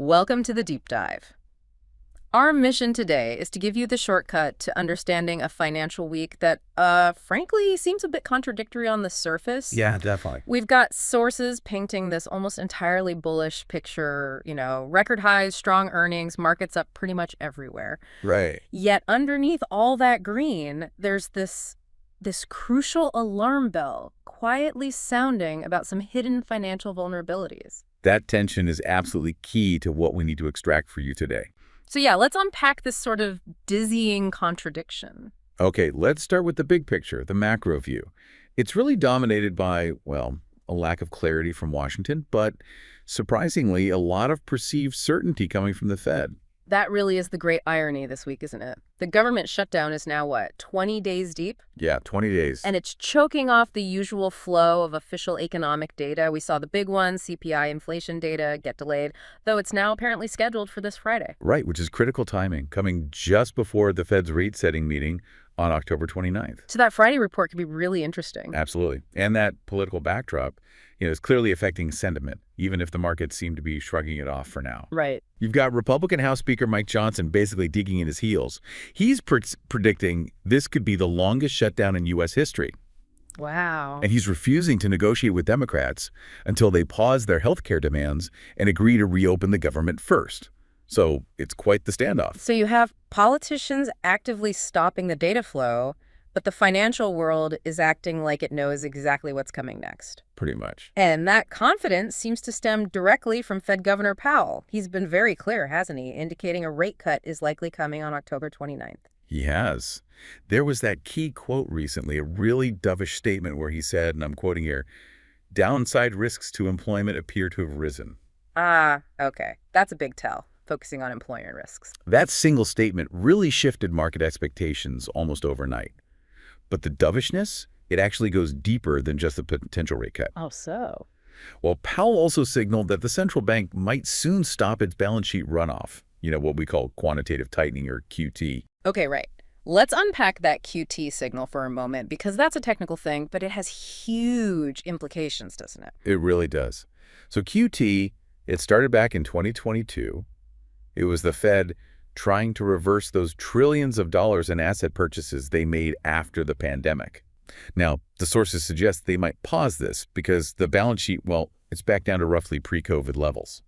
Welcome to the deep dive. Our mission today is to give you the shortcut to understanding a financial week that, frankly, seems a bit contradictory on the surface. Yeah, definitely. We've got sources painting this almost entirely bullish picture, record highs, strong earnings, markets up pretty much everywhere. Right. Yet underneath all that green, there's this crucial alarm bell quietly sounding about some hidden financial vulnerabilities. That tension is absolutely key to what we need to extract for you today. So yeah, let's unpack this sort of dizzying contradiction. Okay, let's start with the big picture, the macro view. It's really dominated by, well, a lack of clarity from Washington, but surprisingly, a lot of perceived certainty coming from the Fed. That really is the great irony this week, isn't it? The government shutdown is now, what, 20 days deep? Yeah, 20 days. And it's choking off the usual flow of official economic data. We saw the big one, CPI inflation data, get delayed, though it's now apparently scheduled for this Friday. Right, which is critical timing, coming just before the Fed's rate-setting meeting on October 29th. So that Friday report could be really interesting. Absolutely. And that political backdrop, is clearly affecting sentiment, even if the markets seem to be shrugging it off for now. Right. You've got Republican House Speaker Mike Johnson basically digging in his heels. He's predicting this could be the longest shutdown in U.S. history. Wow. And he's refusing to negotiate with Democrats until they pause their health care demands and agree to reopen the government first. So it's quite the standoff. So you have politicians actively stopping the data flow, but the financial world is acting like it knows exactly what's coming next. Pretty much. And that confidence seems to stem directly from Fed Governor Powell. He's been very clear, hasn't he, indicating a rate cut is likely coming on October 29th. He has. There was that key quote recently, a really dovish statement where he said, and I'm quoting here, "Downside risks to employment appear to have risen." Ah, okay. That's a big tell, focusing on employment risks. That single statement really shifted market expectations almost overnight. But the dovishness, it actually goes deeper than just the potential rate cut. Oh, so? Well, Powell also signaled that the central bank might soon stop its balance sheet runoff, what we call quantitative tightening, or QT. Okay, right. Let's unpack that QT signal for a moment, because that's a technical thing, but it has huge implications, doesn't it? It really does. So QT, it started back in 2022. It was the Fed trying to reverse those trillions of dollars in asset purchases they made after the pandemic. Now, the sources suggest they might pause this because the balance sheet, well, it's back down to roughly pre-COVID levels.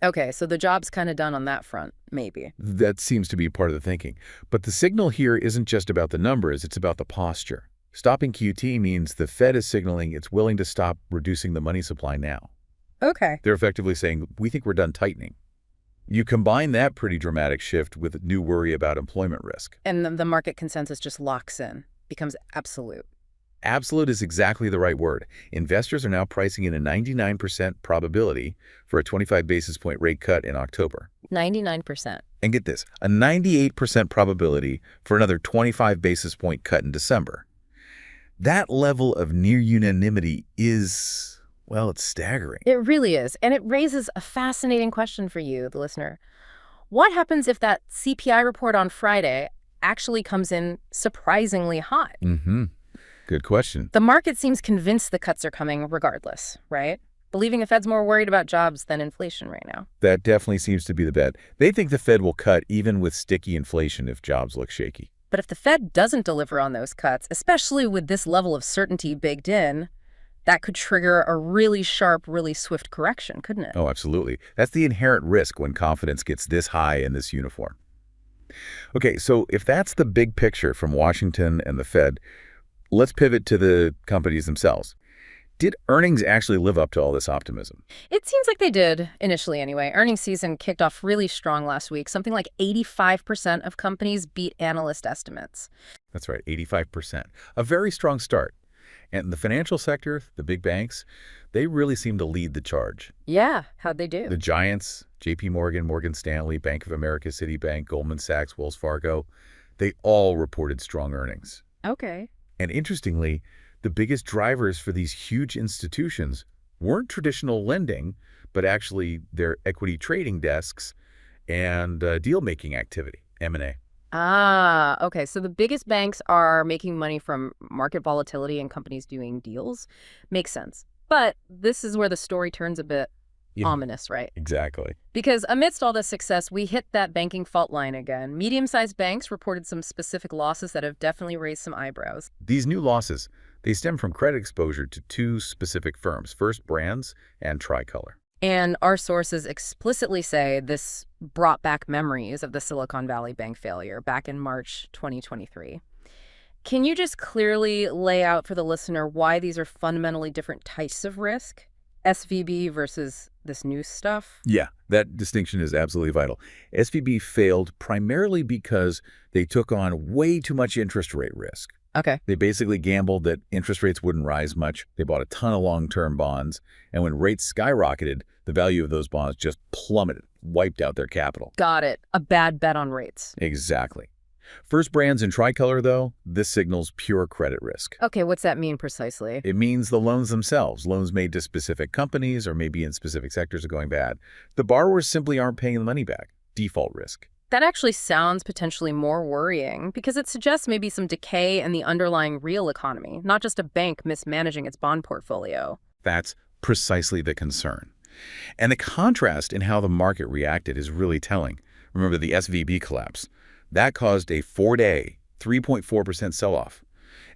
Okay, so the job's kind of done on that front, maybe. That seems to be part of the thinking. But the signal here isn't just about the numbers, it's about the posture. Stopping QT means the Fed is signaling it's willing to stop reducing the money supply now. Okay. They're effectively saying, we think we're done tightening. You combine that pretty dramatic shift with new worry about employment risk. And the market consensus just locks in, becomes absolute. Absolute is exactly the right word. Investors are now pricing in a 99% probability for a 25 basis point rate cut in October. 99%. And get this, a 98% probability for another 25 basis point cut in December. That level of near unanimity is, well, it's staggering. It really is. And it raises a fascinating question for you, the listener. What happens if that CPI report on Friday actually comes in surprisingly high? Good question. The market seems convinced the cuts are coming regardless, right? Believing the Fed's more worried about jobs than inflation right now. That definitely seems to be the bet. They think the Fed will cut even with sticky inflation if jobs look shaky. But if the Fed doesn't deliver on those cuts, especially with this level of certainty baked in, that could trigger a really sharp, really swift correction, couldn't it? Oh, absolutely. That's the inherent risk when confidence gets this high and this uniform. Okay, so if that's the big picture from Washington and the Fed, let's pivot to the companies themselves. Did earnings actually live up to all this optimism? It seems like they did, initially anyway. Earnings season kicked off really strong last week. Something like 85% of companies beat analyst estimates. That's right, 85%. A very strong start. And the financial sector, the big banks, they really seem to lead the charge. Yeah, how'd they do? The giants, JP Morgan, Morgan Stanley, Bank of America, Citibank, Goldman Sachs, Wells Fargo, they all reported strong earnings. Okay. And interestingly, the biggest drivers for these huge institutions weren't traditional lending, but actually their equity trading desks and deal-making activity, M&A. Ah, okay. So the biggest banks are making money from market volatility and companies doing deals. Makes sense. But this is where the story turns a bit Yeah, Ominous, right? exactly. Because amidst all this success, we hit that banking fault line again. Medium-sized banks reported some specific losses that have definitely raised some eyebrows. These new losses, they stem from credit exposure to two specific firms, First Brands and Tricolor. And our sources explicitly say this brought back memories of the Silicon Valley Bank failure back in March 2023. Can you just clearly lay out for the listener why these are fundamentally different types of risk? SVB versus this new stuff? Yeah, that distinction is absolutely vital. SVB failed primarily because they took on way too much interest rate risk. Okay. They basically gambled that interest rates wouldn't rise much. They bought a ton of long-term bonds, and when rates skyrocketed, the value of those bonds just plummeted, wiped out their capital. Got it. A bad bet on rates. Exactly. First Brands and Tricolor, though, this signals pure credit risk. Okay, what's that mean precisely? It means the loans themselves, loans made to specific companies or maybe in specific sectors are going bad. The borrowers simply aren't paying the money back. Default risk. That actually sounds potentially more worrying because it suggests maybe some decay in the underlying real economy, not just a bank mismanaging its bond portfolio. That's precisely the concern. And the contrast in how the market reacted is really telling. Remember the SVB collapse. That caused a 4-day, 3.4% sell-off.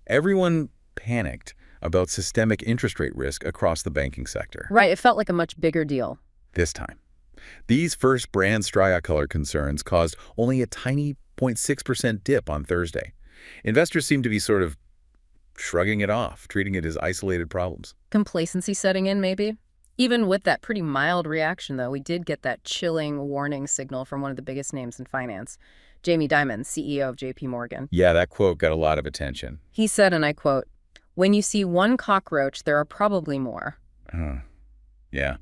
Everyone panicked about systemic interest rate risk across the banking sector. Right, it felt like a much bigger deal. This time, these First Brands Tricolor concerns caused only a tiny 0.6% dip on Thursday. Investors seem to be sort of shrugging it off, treating it as isolated problems. Complacency setting in, maybe? Even with that pretty mild reaction, though, we did get that chilling warning signal from one of the biggest names in finance, Jamie Dimon, CEO of JP Morgan. Yeah, that quote got a lot of attention. He said, and I quote, "When you see one cockroach, there are probably more." Yeah.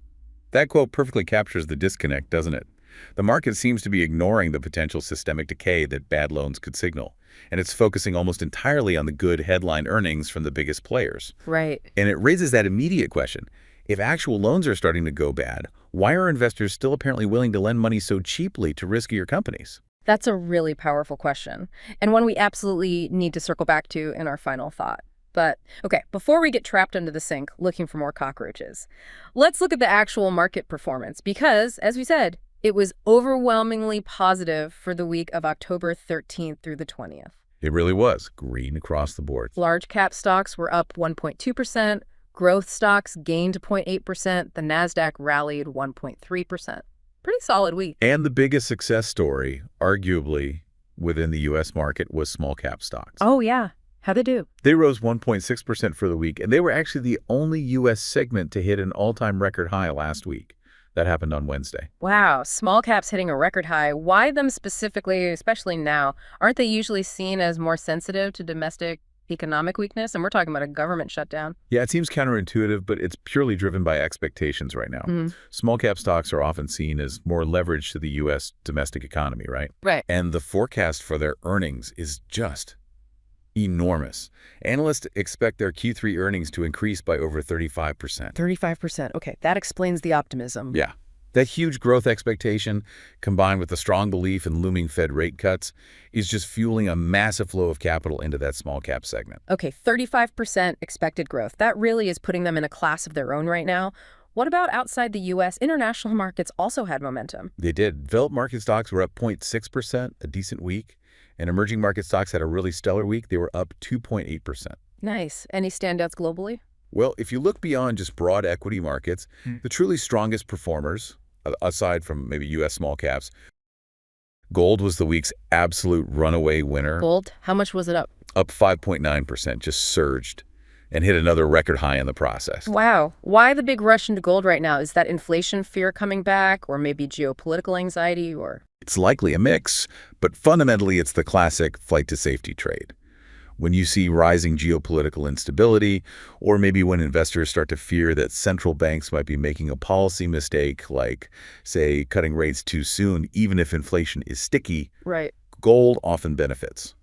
That quote perfectly captures the disconnect, doesn't it? The market seems to be ignoring the potential systemic decay that bad loans could signal, and it's focusing almost entirely on the good headline earnings from the biggest players. Right. And it raises that immediate question. If actual loans are starting to go bad, why are investors still apparently willing to lend money so cheaply to riskier companies? That's a really powerful question, and one we absolutely need to circle back to in our final thought. But, okay, before we get trapped under the sink looking for more cockroaches, let's look at the actual market performance because, as we said, it was overwhelmingly positive for the week of October 13th through the 20th. It really was green across the board. Large cap stocks were up 1.2%, growth stocks gained 0.8%, the NASDAQ rallied 1.3%. Pretty solid week. And the biggest success story, arguably, within the U.S. market was small cap stocks. Oh, yeah. How'd they do? They rose 1.6% for the week, and they were actually the only U.S. segment to hit an all-time record high last week. That happened on Wednesday. Wow, small caps hitting a record high. Why them specifically, especially now? Aren't they usually seen as more sensitive to domestic economic weakness? And we're talking about a government shutdown. Yeah, it seems counterintuitive, but it's purely driven by expectations right now. Small cap stocks are often seen as more leveraged to the U.S. domestic economy, right? Right. And the forecast for their earnings is just enormous. Analysts expect their Q3 earnings to increase by over 35%. 35%. Okay, that explains the optimism. Yeah. That huge growth expectation, combined with the strong belief in looming Fed rate cuts, is just fueling a massive flow of capital into that small cap segment. Okay, 35% expected growth. That really is putting them in a class of their own right now. What about outside the U.S.? International markets also had momentum. They did. Developed market stocks were up 0.6%, a decent week. And emerging market stocks had a really stellar week. They were up 2.8%. Nice. Any standouts globally? Well, if you look beyond just broad equity markets, the truly strongest performers, aside from maybe U.S. small caps, gold was the week's absolute runaway winner. Gold? How much was it up? Up 5.9%, just surged and hit another record high in the process. Wow. Why the big rush into gold right now? Is that inflation fear coming back or maybe geopolitical anxiety or? It's likely a mix, but fundamentally it's the classic flight to safety trade. When you see rising geopolitical instability, or maybe when investors start to fear that central banks might be making a policy mistake, like, say, cutting rates too soon, even if inflation is sticky, Right. gold often benefits.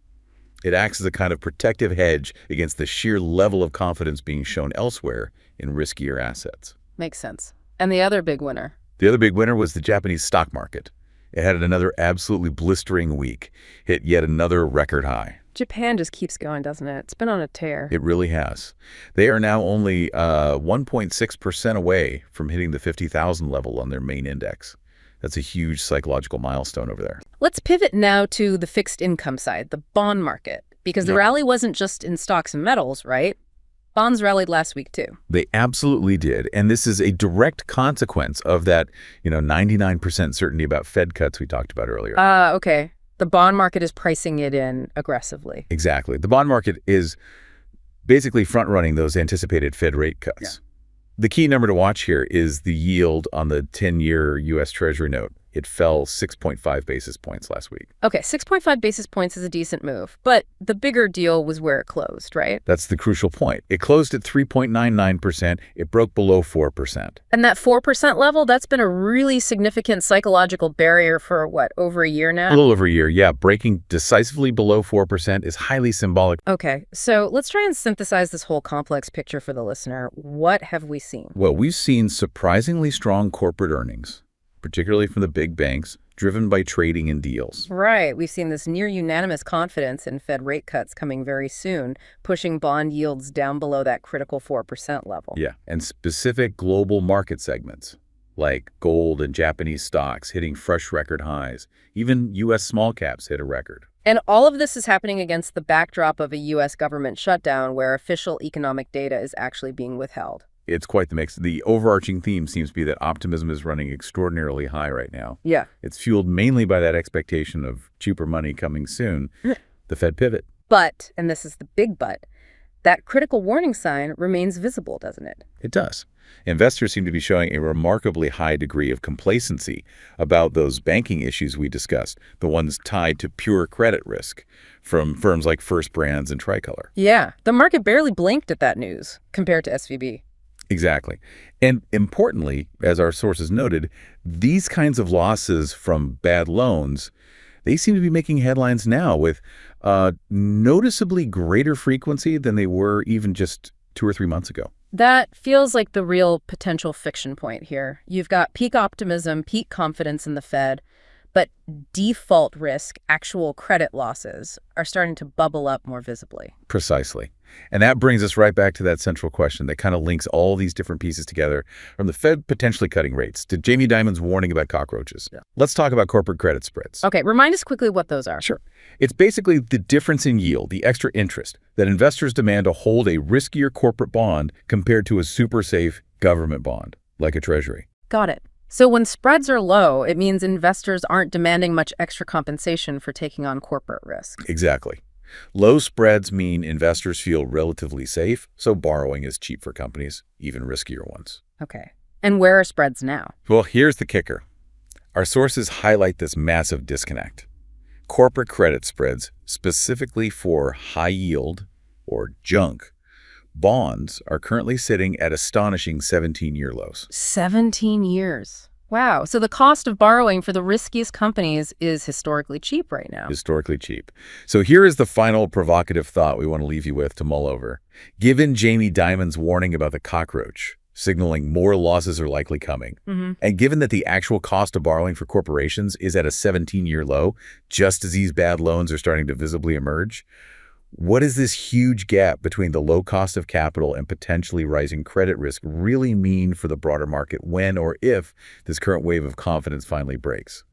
It acts as a kind of protective hedge against the sheer level of confidence being shown elsewhere in riskier assets. Makes sense. And the other big winner? The other big winner was the Japanese stock market. It had another absolutely blistering week, hit yet another record high. Japan just keeps going, doesn't it? It's been on a tear. It really has. They are now only 1.6% away from hitting the 50,000 level on their main index. That's a huge psychological milestone over there. Let's pivot now to the fixed income side, the bond market, because the Yeah. rally wasn't just in stocks and metals, right? Bonds rallied last week, too. They absolutely did. And this is a direct consequence of that, 99% certainty about Fed cuts we talked about earlier. Okay. The bond market is pricing it in aggressively. Exactly. The bond market is basically front-running those anticipated Fed rate cuts. Yeah. The key number to watch here is the yield on the 10-year U.S. Treasury note. It fell 6.5 basis points last week. Okay, 6.5 basis points is a decent move, but the bigger deal was where it closed, right? That's the crucial point. It closed at 3.99%. It broke below 4%. And that 4% level, that's been a really significant psychological barrier for, what, over a year A now? little over a year, yeah. Breaking decisively below 4% is highly symbolic. Okay, so let's try and synthesize this whole complex picture for the listener. What have we seen? Well, we've seen surprisingly strong corporate earnings, particularly from the big banks, driven by trading and deals. Right, we've seen this near unanimous confidence in Fed rate cuts coming very soon, pushing bond yields down below that critical 4% level. Yeah, and specific global market segments, like gold and Japanese stocks hitting fresh record highs. Even U.S. small caps hit a record. And all of this is happening against the backdrop of a U.S. government shutdown where official economic data is actually being withheld. It's quite the mix. The overarching theme seems to be that optimism is running extraordinarily high right now. Yeah. It's fueled mainly by that expectation of cheaper money coming soon, the Fed pivot. But, and this is the big but, that critical warning sign remains visible, doesn't it? It does. Investors seem to be showing a remarkably high degree of complacency about those banking issues we discussed, the ones tied to pure credit risk from firms like First Brands and Tricolor. Yeah, the market barely blinked at that news compared to SVB. Exactly. And importantly, as our sources noted, these kinds of losses from bad loans, they seem to be making headlines now with noticeably greater frequency than they were even just 2 or 3 months ago. That feels like the real potential friction point here. You've got peak optimism, peak confidence in the Fed, but default risk, actual credit losses, are starting to bubble up more visibly. Precisely. And that brings us right back to that central question that kind of links all these different pieces together, from the Fed potentially cutting rates to Jamie Dimon's warning about cockroaches. Yeah. Let's talk about corporate credit spreads. Okay, remind us quickly what those are. Sure. It's basically the difference in yield, the extra interest that investors demand to hold a riskier corporate bond compared to a super safe government bond, like a treasury. Got it. So when spreads are low, it means investors aren't demanding much extra compensation for taking on corporate risk. Exactly. Low spreads mean investors feel relatively safe, so borrowing is cheap for companies, even riskier ones. Okay. And where are spreads now? Well, here's the kicker. Our sources highlight this massive disconnect. Corporate credit spreads, specifically for high yield or junk bonds, are currently sitting at astonishing 17-year lows. 17 years. Wow. So the cost of borrowing for the riskiest companies is historically cheap right now. Historically cheap. So here is the final provocative thought we want to leave you with to mull over. Given Jamie Dimon's warning about the cockroach, signaling more losses are likely coming, and given that the actual cost of borrowing for corporations is at a 17-year low, just as these bad loans are starting to visibly emerge, what does this huge gap between the low cost of capital and potentially rising credit risk really mean for the broader market when or if this current wave of confidence finally breaks?